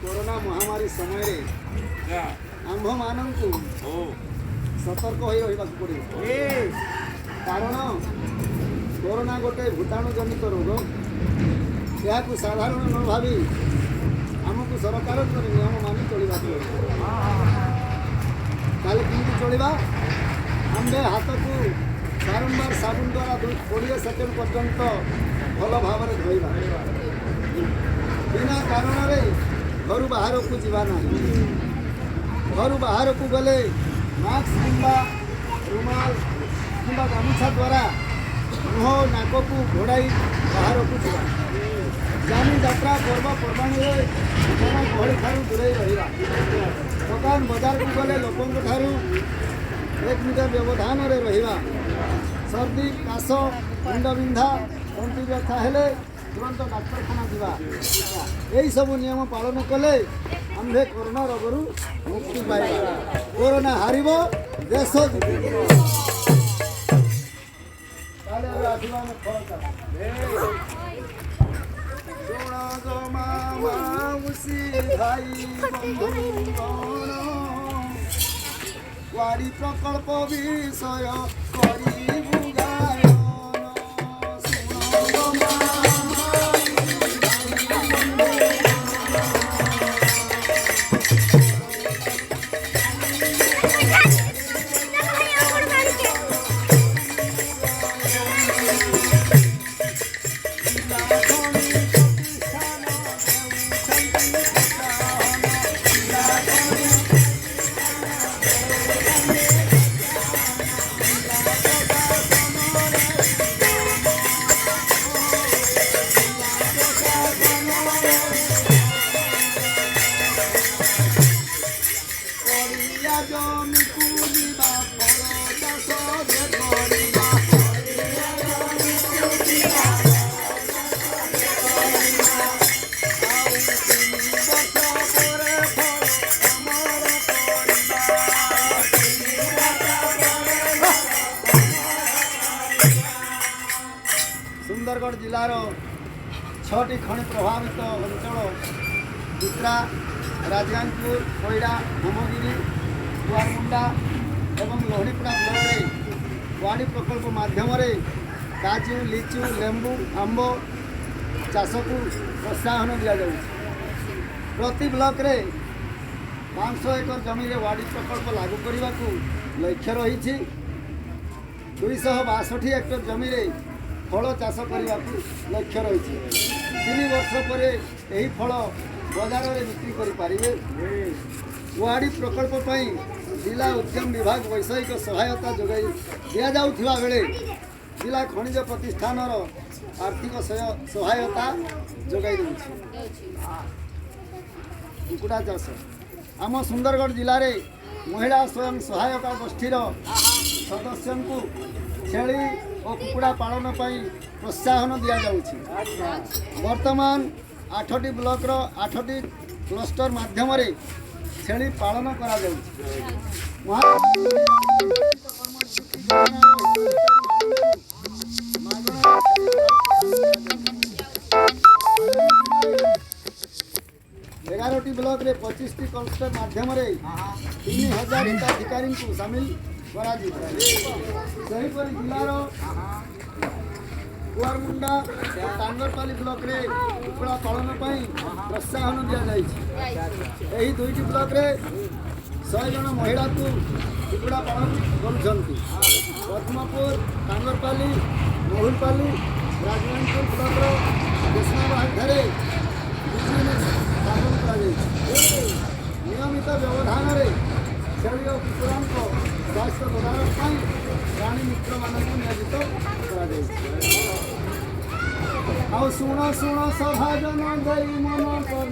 corona महामारी समय आंभ मान सतर्क हो रहा पड़े कारण कोरोना गोटे भूताणु जनित रोग या साधारण न भावी आमको सरकार नियम मानि चलवा कमी चलवा आम्भे हाथ को बारंबार साबुन द्वारा 20 सेकेंड पर्यंत भल भाव धोवा बिना कारण घर बाहर को जीवा ना घर बाहर को गले मास्क किंबा रुमाल किंबा गामुछा द्वारा मुह नाक को घोड़ाई बाहर को जीवा जानी यात्रा पर्वपर्वाणी गहली ठार दूरे रहा दुकान बजार को गले लोकों ठारू 1 मीटर व्यवधान रहा सर्दी काश मुंड बिंधा तंतु व्यथा हेले तुरंत डाक्तरखाना जावा यही सब नियम पालन कले आम्भे कोरोना रोगरू मुक्ति पाइबा कोरोना हारिबो देश वाड़ी प्रकल्प विषय सुंदरगढ़ जिलार 6टी खनि प्रभावित अंचल दुत्रा राजगांगपुर कोईडा होमगिरी कुआरमुंडा एवं लोहड़ीपड़ा ब्लॉक वाड़ी प्रकल्प माध्यम काजू लिचु लेंबू आंब चाष को प्रोत्साहन दि जाऊँ प्रति ब्लॉक रे 500 एकड़ जमी वाड़ी प्रकल्प लागू करने को लक्ष्य रही 262 हेक्टर जमी फल चाष करने को लक्ष्य रही 3 वर्ष पर यही फल बजार में बिक्री करें वाड़ी प्रकल्प पर जिला उद्यम विभाग वैषयिक सहायता जोगाई दि जाउथिबा बेले जिला खनिज प्रतिष्ठान आर्थिक सहायता जोगाई कुकुड़ा चाष आम सुंदरगढ़ जिले में महिला स्वयं सहायक गोष्ठीर सदस्य को छेली और कुकुड़ा पालन पर प्रोत्साहन दि जाउछि वर्तमान 8टी ब्लॉक 8टी क्लस्टर माध्यम छेली पालन करा एगारोटी ब्लॉक रे 25टी क्लस्टर माध्यम 3000 हिताधिकारी को सामिल करा जिलार कुआरमुंडा टांगरपाली ब्लॉक रे कुकुड़ा पालन प्रोत्साहन दि जाए 2टी ब्लॉक रे 100 जन महिला को कुकुड़ा पालन कर पद्मपुर टांगरपाली मोहुलपाली राजगांगपुर ब्लॉक कृष्णाबाद स्थापन कर नियमित व्यवधान छेली और कुकुड़ा स्वास्थ्य प्रदान प्राणी मित्र मानक नियोजित कर शुण शुण सभाजन दई मन कर